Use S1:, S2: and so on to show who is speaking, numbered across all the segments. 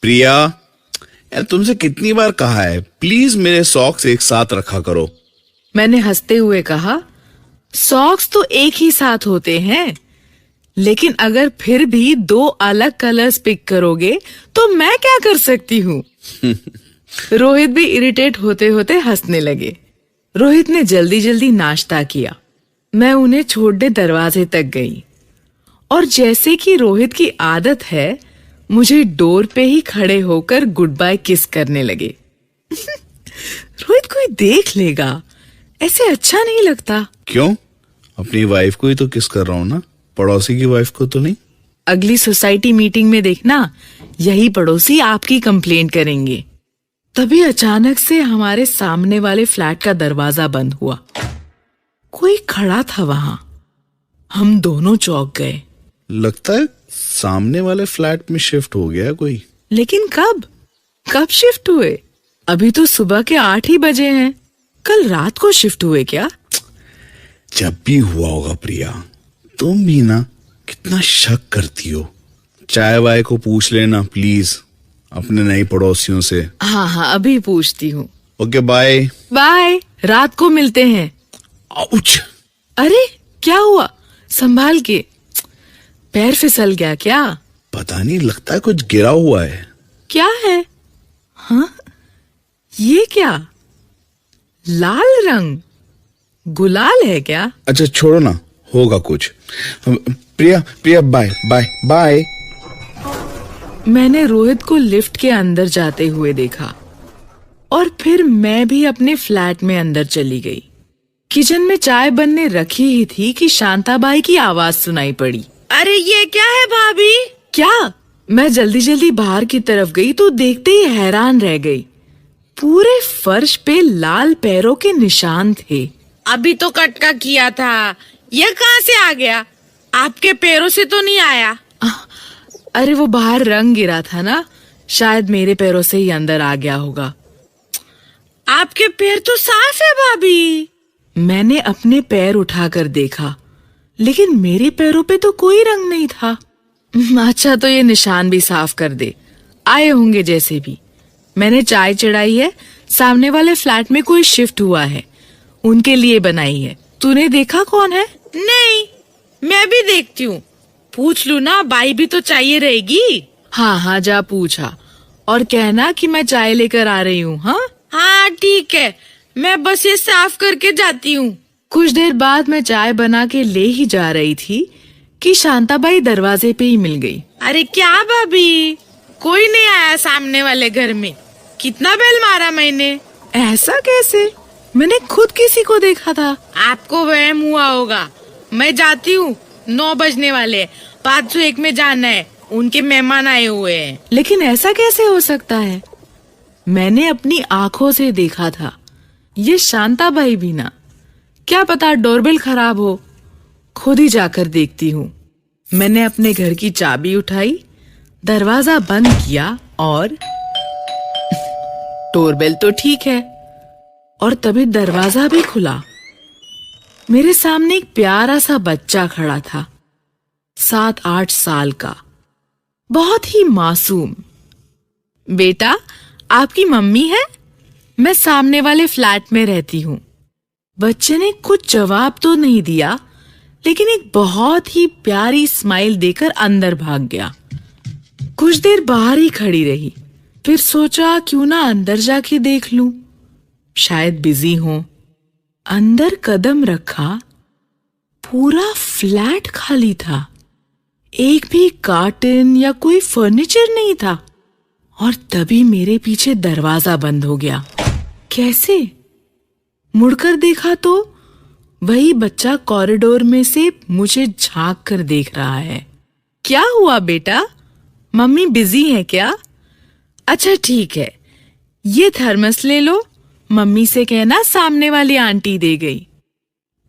S1: प्रिया, यार तुमसे कितनी बार कहा है, प्लीज मेरे सॉक्स एक साथ रखा करो।
S2: मैंने हंसते हुए कहा, सॉक्स तो एक ही साथ होते हैं, लेकिन अगर फिर भी दो अलग कलर्स पिक करोगे तो मैं क्या कर सकती हूँ। रोहित भी इरिटेट होते होते हंसने लगे। रोहित ने जल्दी जल्दी नाश्ता किया। मैं उन्हें छोड़ने दरवाजे तक गई और जैसे कि रोहित की आदत है, मुझे डोर पे ही खड़े होकर गुड बाय किस करने लगे। रोहित कोई देख लेगा, ऐसे अच्छा नहीं लगता।
S1: क्यों? अपनी वाइफ को ही तो किस कर रहा हूँ ना, पड़ोसी की वाइफ को तो नहीं।
S2: अगली सोसाइटी मीटिंग में देखना, यही पड़ोसी आपकी कंप्लेंट करेंगे। तभी अचानक से हमारे सामने वाले फ्लैट का दरवाजा बंद हुआ। कोई खड़ा था वहां। हम दोनों चौंक गए।
S1: लगता है सामने वाले फ्लैट में शिफ्ट हो गया कोई।
S2: लेकिन कब शिफ्ट हुए? अभी तो सुबह के 8 ही बजे हैं। कल रात को शिफ्ट हुए क्या?
S1: जब भी हुआ होगा प्रिया, तुम भी ना कितना शक करती हो। चाय वाय को पूछ लेना प्लीज अपने नए पड़ोसियों से।
S2: हाँ, अभी पूछती हूँ।
S1: ओके, बाय
S2: बाय, रात को मिलते हैं।
S1: आउच!
S2: अरे क्या हुआ? संभाल के, पैर फिसल गया क्या?
S1: पता नहीं, लगता है कुछ गिरा हुआ है।
S2: क्या है? हाँ, ये क्या? लाल रंग, गुलाल है क्या?
S1: अच्छा छोड़ो ना, होगा कुछ। प्रिया बाय बाय बाय।
S2: मैंने रोहित को लिफ्ट के अंदर जाते हुए देखा और फिर मैं भी अपने फ्लैट में अंदर चली गई। किचन में चाय बनने रखी ही थी कि शांताबाई की आवाज सुनाई पड़ी।
S3: अरे ये क्या है भाभी?
S2: क्या? मैं जल्दी जल्दी बाहर की तरफ गई तो देखते ही हैरान रह गई। पूरे फर्श पे लाल पैरों के निशान थे।
S3: अभी तो कटका किया था, ये कहाँ से आ गया? आपके पैरों से तो नहीं आया?
S2: अरे वो बाहर रंग गिरा था ना, शायद मेरे पैरों से ही अंदर आ गया होगा।
S3: आपके पैर तो साफ है भाभी।
S2: मैंने अपने पैर उठाकर देखा, लेकिन मेरे पैरों पे तो कोई रंग नहीं था। अच्छा, तो ये निशान भी साफ कर दे, आए होंगे जैसे भी। मैंने चाय चढ़ाई है, सामने वाले फ्लैट में कोई शिफ्ट हुआ है, उनके लिए बनाई है। तूने देखा कौन है?
S3: नहीं, मैं भी देखती हूँ। पूछ लूँ ना, बाई भी तो चाहिए रहेगी।
S2: हाँ, जा पूछा और कहना कि मैं चाय लेकर आ रही हूँ।
S3: हाँ ठीक है, मैं बस ये साफ करके जाती हूँ।
S2: कुछ देर बाद मैं चाय बना के ले ही जा रही थी कि शांताबाई दरवाजे पे ही मिल गई।
S3: अरे क्या भाभी, कोई नहीं आया सामने वाले घर में? कितना बेल मारा मैंने।
S2: ऐसा कैसे? मैंने खुद किसी को देखा था।
S3: आपको वहम हुआ होगा। मैं जाती हूँ, 9 बजने वाले, 501 में जाना है, उनके मेहमान आए हुए हैं।
S2: लेकिन ऐसा कैसे हो सकता है? मैंने अपनी आंखों से देखा था। ये शांताबाई भी ना, क्या पता डोरबेल खराब हो। खुद ही जाकर देखती हूँ। मैंने अपने घर की चाबी उठाई, दरवाजा बंद किया और डोरबेल तो ठीक है, और तभी दरवाजा भी खुला। मेरे सामने एक प्यारा सा बच्चा खड़ा था, 7-8 साल का, बहुत ही मासूम। बेटा, आपकी मम्मी है? मैं सामने वाले फ्लैट में रहती हूँ। बच्चे ने कुछ जवाब तो नहीं दिया, लेकिन एक बहुत ही प्यारी स्माइल देकर अंदर भाग गया। कुछ देर बाहर ही खड़ी रही, फिर सोचा क्यों ना अंदर जाके देख लूं, शायद बिजी हो। अंदर कदम रखा, पूरा फ्लैट खाली था। एक भी कार्टन या कोई फर्नीचर नहीं था। और तभी मेरे पीछे दरवाजा बंद हो गया। कैसे? मुड़कर देखा तो वही बच्चा कॉरिडोर में से मुझे झांक कर देख रहा है। क्या हुआ बेटा, मम्मी बिजी है क्या? अच्छा ठीक है, ये थर्मस ले लो, मम्मी से कहना सामने वाली आंटी दे गई।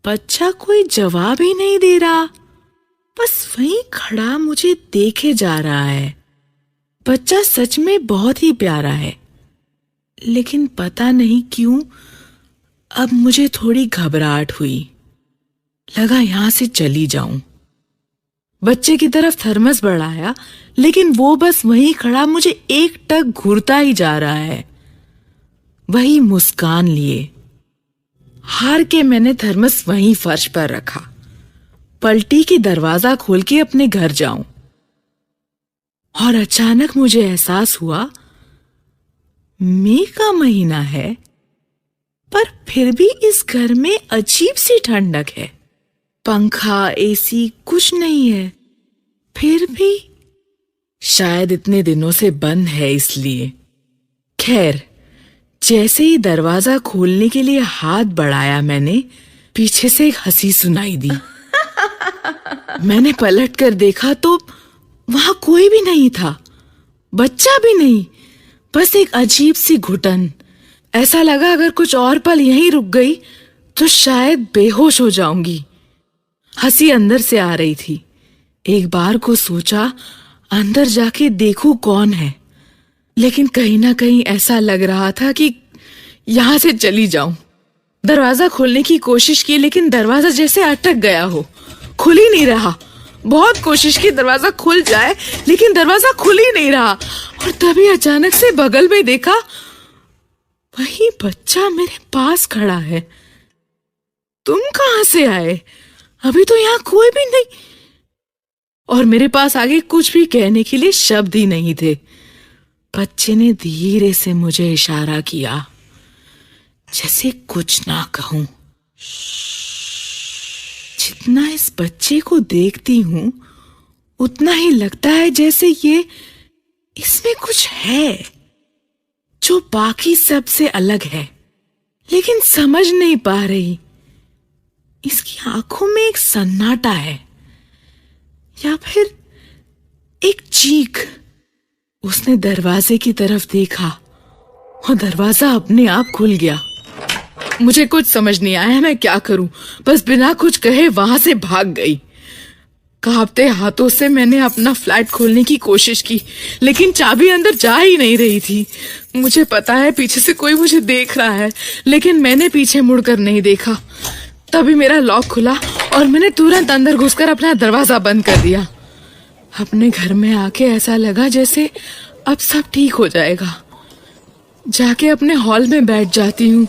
S2: बच्चा कोई जवाब ही नहीं दे रहा, बस वहीं खड़ा मुझे देखे जा रहा है। बच्चा सच में बहुत ही प्यारा है, लेकिन पता नहीं क्यों अब मुझे थोड़ी घबराहट हुई। लगा यहां से चली जाऊं। बच्चे की तरफ थर्मस बढ़ाया, लेकिन वो बस वहीं खड़ा मुझे एकटक घूरता ही जा रहा है। वही मुस्कान लिए हार के मैंने थर्मस वहीं फर्श पर रखा, पलटी कि दरवाजा खोल के अपने घर जाऊं। और अचानक मुझे एहसास हुआ मई का महीना है, पर फिर भी इस घर में अजीब सी ठंडक है। पंखा, एसी कुछ नहीं है, फिर भी शायद इतने दिनों से बंद है इसलिए। खैर, जैसे ही दरवाजा खोलने के लिए हाथ बढ़ाया मैंने, पीछे से एक हंसी सुनाई दी। मैंने पलट कर देखा तो वहां कोई भी नहीं था, बच्चा भी नहीं, बस एक अजीब सी घुटन। ऐसा लगा अगर कुछ और पल यहीं रुक गई तो शायद बेहोश हो जाऊंगी। हंसी अंदर से आ रही थी। एक बार को सोचा अंदर जाके देखूं कौन है, लेकिन कहीं ना कहीं ऐसा लग रहा था कि यहां से चली जाऊं। दरवाजा खोलने की कोशिश की, लेकिन दरवाजा जैसे अटक गया हो, खुल ही नहीं रहा। बहुत कोशिश की दरवाजा खुल जाए, लेकिन दरवाजा खुल ही नहीं रहा। और तभी अचानक से बगल में देखा, वही बच्चा मेरे पास खड़ा है। तुम कहां से आए? अभी तो यहां कोई भी नहीं। और मेरे पास आगे कुछ भी कहने के लिए शब्द ही नहीं थे। बच्चे ने धीरे से मुझे इशारा किया, जैसे कुछ ना कहूं। जितना इस बच्चे को देखती हूं, उतना ही लगता है जैसे इसमें कुछ है जो बाकी सबसे अलग है, लेकिन समझ नहीं पा रही। इसकी आंखों में एक सन्नाटा है, या फिर एक चीख। उसने दरवाजे की तरफ देखा और दरवाजा अपने आप खुल गया। मुझे कुछ समझ नहीं आया मैं क्या करूं, बस बिना कुछ कहे वहां से भाग गई। कांपते हाथों से मैंने अपना फ्लैट खोलने की कोशिश की, लेकिन चाबी अंदर जा ही नहीं रही थी। मुझे पता है पीछे से कोई मुझे देख रहा है, लेकिन मैंने पीछे मुड़कर नहीं देखा। तभी मेरा लॉक खुला और मैंने तुरंत अंदर घुसकर अपना दरवाजा बंद कर दिया। अपने घर में आके ऐसा लगा जैसे अब सब ठीक हो जाएगा। जाके अपने हॉल में बैठ जाती हूँ।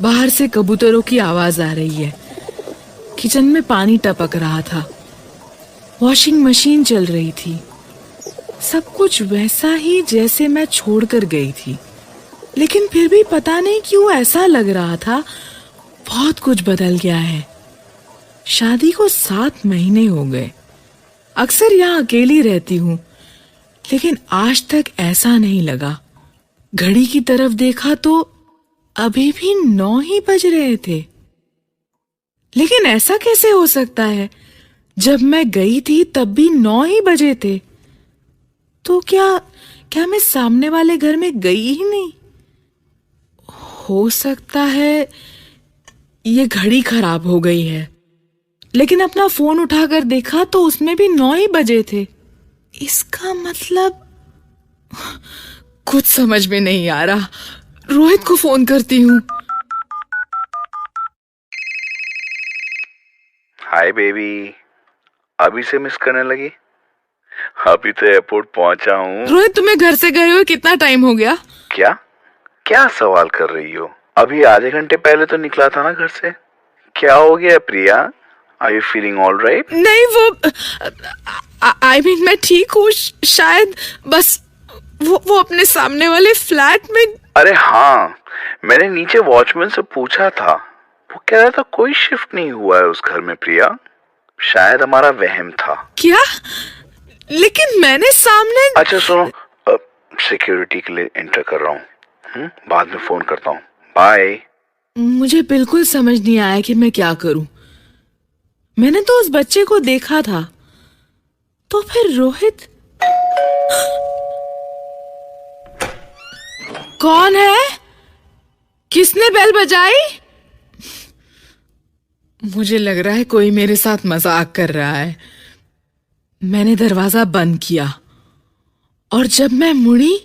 S2: बाहर से कबूतरों की आवाज आ रही है। किचन में पानी टपक रहा था। वॉशिंग मशीन चल रही थी। सब कुछ वैसा ही जैसे मैं छोड़कर गई थी, लेकिन फिर भी पता नहीं क्यों ऐसा लग रहा था बहुत कुछ बदल गया है। शादी को 7 महीने हो गए। अक्सर यहाँ अकेली रहती हूँ, लेकिन आज तक ऐसा नहीं लगा। घड़ी की तरफ देखा तो अभी भी 9 ही बज रहे थे। लेकिन ऐसा कैसे हो सकता है? जब मैं गई थी तब भी 9 ही बजे थे। तो क्या मैं सामने वाले घर में गई ही नहीं? हो सकता है ये घड़ी खराब हो गई है। लेकिन अपना फोन उठाकर देखा तो उसमें भी 9 ही बजे थे। इसका मतलब कुछ समझ में नहीं आ रहा। रोहित को फोन करती हूँ।
S1: हाय बेबी, अभी से मिस करने लगी? अभी तो एयरपोर्ट पहुंचा हूँ।
S2: रोहित, तुम्हें घर से गए हुए कितना टाइम हो गया?
S1: क्या क्या सवाल कर रही हो? अभी आधे घंटे पहले तो निकला था ना घर से। क्या हो गया Priya? Are you feeling all right?
S2: नहीं, वो आई मीन मैं ठीक हूँ शायद, बस वो अपने सामने वाले फ्लैट में।
S1: अरे हाँ, मैंने नीचे वॉचमैन से पूछा था, वो कह रहा था कोई शिफ्ट नहीं हुआ है उस घर में प्रिया। शायद हमारा वहम था।
S2: क्या? लेकिन मैंने सामने।
S1: अच्छा सुनो, सिक्योरिटी के लिए एंटर कर रहा हूँ, बाद में फोन करता हूँ। बाय।
S2: मुझे बिल्कुल समझ नहीं आया कि मैं क्या करूं। मैंने तो उस बच्चे को देखा था, तो फिर रोहित कौन है? किसने बेल बजाई? मुझे लग रहा है कोई मेरे साथ मजाक कर रहा है। मैंने दरवाजा बंद किया और जब मैं मुड़ी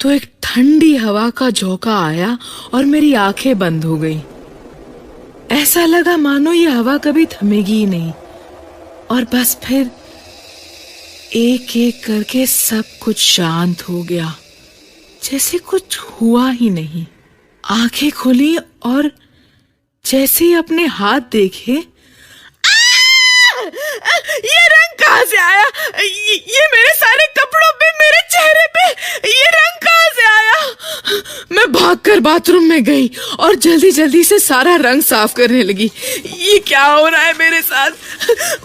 S2: तो एक ठंडी हवा का झोंका आया और मेरी आंखें बंद हो गई। ऐसा लगा मानो ये हवा कभी थमेगी ही नहीं और बस फिर एक एक करके सब कुछ शांत हो गया, जैसे कुछ हुआ ही नहीं। आंखें खुली और जैसे ही अपने हाथ देखे, ये रंग कहाँ से आया? ये मेरे सारे कपड़ों पे, मेरे चेहरे पे ये रंग कहाँ से आया? मैं भागकर बाथरूम में गई और जल्दी जल्दी से सारा रंग साफ करने लगी। ये क्या हो रहा है मेरे साथ?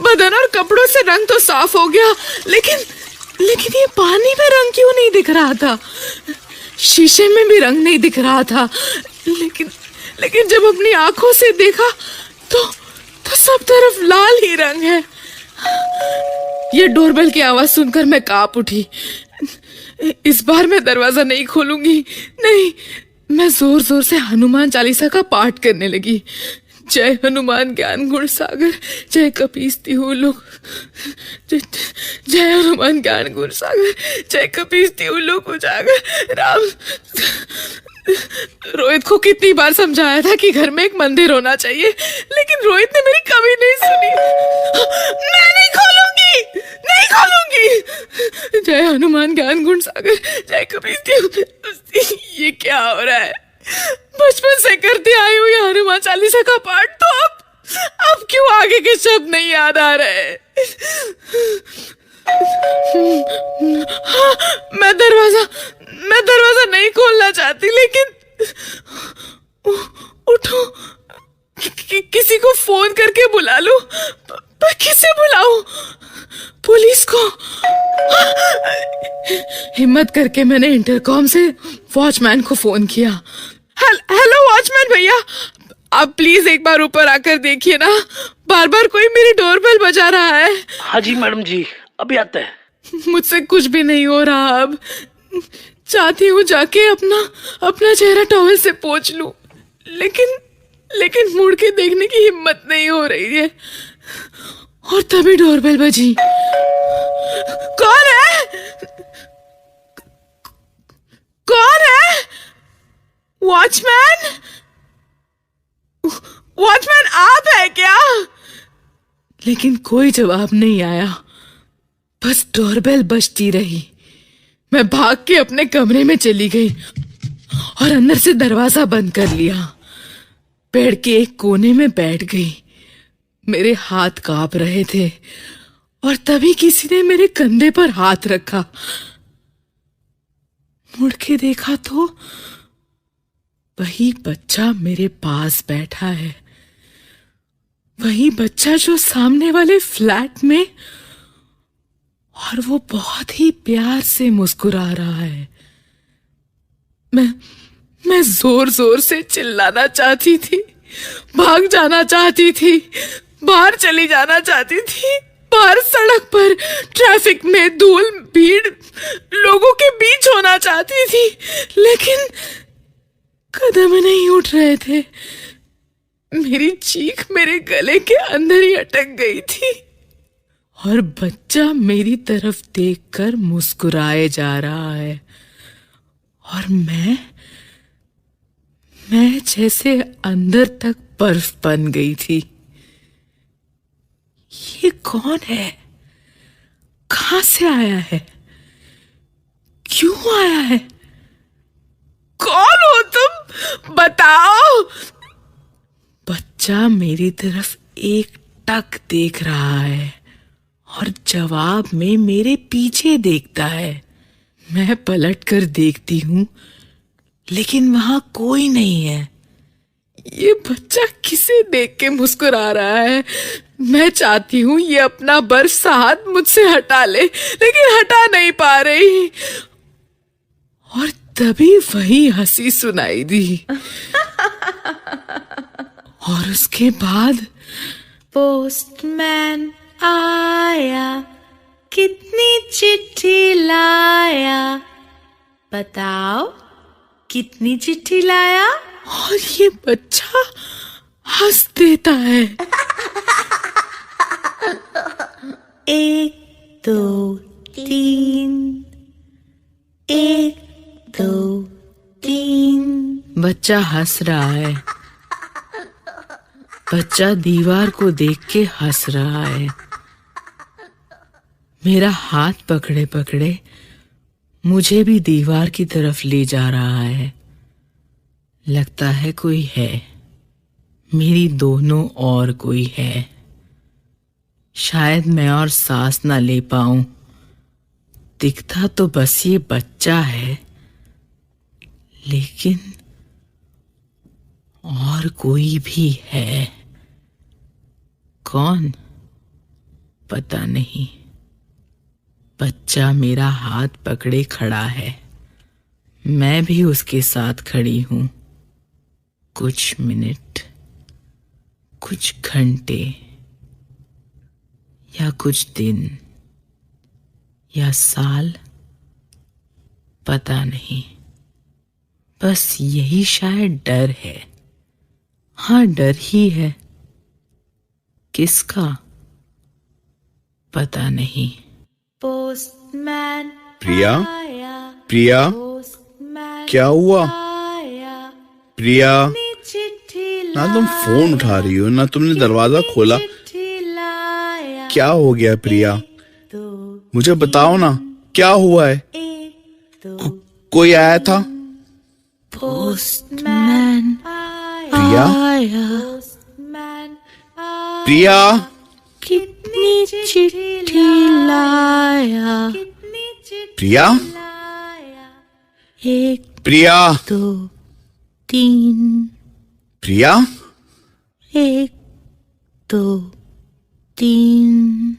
S2: बदन और कपड़ों से रंग तो साफ हो गया, लेकिन ये पानी में रंग क्यों नहीं दिख रहा था? शीशे में भी रंग नहीं दिख रहा था, लेकिन जब अपनी आंखों से देखा तो सब तरफ लाल ही रंग है। ये डोरबेल की आवाज सुनकर मैं कांप उठी। इस बार मैं दरवाजा नहीं खोलूंगी, नहीं। मैं जोर जोर से हनुमान चालीसा का पाठ करने लगी। जय हनुमान ज्ञान गुण सागर, जय कपीसती हूँ लोग, जय हनुमान ज्ञान गुण सागर, जय कपीसती हूँ लोग उजागर। राम, रोहित को कितनी बार समझाया था कि घर में एक मंदिर होना चाहिए, लेकिन रोहित ने मेरी कभी नहीं सुनी। मैं नहीं खोलूंगी, नहीं खोलूंगी। जय हनुमान ज्ञान गुण सागर, जय कपीसती। ये क्या हो रहा है? बचपन से करती आई हुई हनुमान चालीसा का पाठ, तो अब क्यों आगे के शब्द नहीं याद आ रहे? मैं दरवाजा नहीं खोलना चाहती, लेकिन उठो, किसी को फोन करके बुला लूं। पर किसे बुलाऊं? पुलिस को? हिम्मत करके मैंने इंटरकॉम से वॉचमैन को फोन किया। हेलो वॉचमैन भैया, आप प्लीज एक बार ऊपर आकर देखिए ना, बार बार कोई मेरी डोरबेल बजा रहा है।
S4: हाँ जी मैडम जी, अभी आता है।
S2: मुझसे कुछ भी नहीं हो रहा। अब चाहती हूँ जाके अपना चेहरा टॉवेल से पोंछ लूं, लेकिन मुड़ के देखने की हिम्मत नहीं हो रही है। और तभी डोरबेल बजी। कौन है? कौन है? वॉचमैन? वॉचमैन आप है क्या? लेकिन कोई जवाब नहीं आया, बस डोरबेल बजती रही। मैं भाग के अपने कमरे में चली गई और अंदर से दरवाजा बंद कर लिया। पेड़ के एक कोने में बैठ गई। मेरे हाथ कांप रहे थे और तभी किसी ने मेरे कंधे पर हाथ रखा। मुड़ के देखा तो वही बच्चा मेरे पास बैठा है, वही बच्चा जो सामने वाले फ्लैट में, और वो बहुत ही प्यार से मुस्कुरा रहा है। मैं जोर जोर से चिल्लाना चाहती थी, भाग जाना चाहती थी, बाहर चली जाना चाहती थी, बाहर सड़क पर ट्रैफिक में धूल भीड़ लोगों के बीच होना चाहती थी, लेकिन कदम नहीं उठ रहे थे। मेरी चीख मेरे गले के अंदर ही अटक गई थी और बच्चा मेरी तरफ देखकर मुस्कुराए जा रहा है। और मैं जैसे अंदर तक बर्फ बन गई थी। ये कौन है? कहां से आया है? क्यों आया है? कौन हो तुम? बताओ। बच्चा मेरी तरफ एक टक देख रहा है और जवाब में मेरे पीछे देखता है। मैं पलट कर देखती हूं, लेकिन वहां कोई नहीं है। ये बच्चा किसे देख के मुस्कुरा रहा है? मैं चाहती हूं ये अपना बर्फ सा हाथ मुझसे हटा ले, लेकिन हटा नहीं पा रही। और तभी वही हंसी सुनाई दी। और उसके बाद पोस्टमैन आया, कितनी चिट्ठी लाया, बताओ कितनी चिट्ठी लाया? और ये बच्चा हंस देता है। 1 2 3, 1 2 3। बच्चा हंस रहा है। बच्चा दीवार को देख के हंस रहा है। मेरा हाथ पकड़े पकड़े मुझे भी दीवार की तरफ ले जा रहा है। लगता है कोई है, मेरी दोनों और कोई है। शायद मैं और सांस ना ले पाऊं। दिखता तो बस ये बच्चा है, लेकिन और कोई भी है। कौन? पता नहीं। बच्चा मेरा हाथ पकड़े खड़ा है, मैं भी उसके साथ खड़ी हूं। कुछ मिनट, कुछ घंटे, या कुछ दिन, या साल, पता नहीं। बस यही शायद डर है। हाँ, डर ही है। किसका? पता नहीं। पोस्टमैन
S1: प्रिया, प्रिया, क्या हुआ? प्रिया, ना तुम फोन उठा रही हो, ना तुमने दरवाजा खोला। क्या हो गया प्रिया? मुझे बताओ ना, क्या हुआ है? कोई आया था?
S2: पोस्टमैन
S1: प्रिया, प्रिया,
S2: कितनी चिट्ठी लाया?
S1: प्रिया,
S2: एक,
S1: प्रिया,
S2: 2, 3।
S1: प्रिया,
S2: 1, 2, 3।